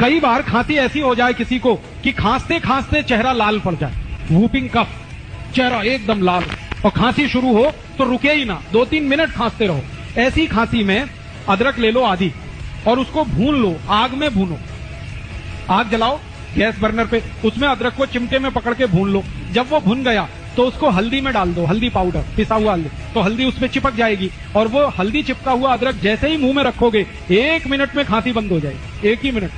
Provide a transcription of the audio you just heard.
कई बार खांसी ऐसी हो जाए किसी को कि खांसते खांसते चेहरा लाल पड़ जाए, वूपिंग कफ, चेहरा एकदम लाल, और खांसी शुरू हो तो रुके ही ना, 2-3 मिनट खांसते रहो। ऐसी खांसी में अदरक ले लो आधी और उसको भून लो, आग में भूनो। आग जलाओ गैस बर्नर पे, उसमें अदरक को चिमटे में पकड़ के भून लो। जब वो भुन गया तो उसको हल्दी में डाल दो, हल्दी पाउडर, पिसा हुआ हल्दी, तो हल्दी उसमें चिपक जाएगी और वो हल्दी चिपका हुआ अदरक जैसे ही मुंह में रखोगे 1 मिनट में खांसी बंद हो जाएगी, 1 ही मिनट।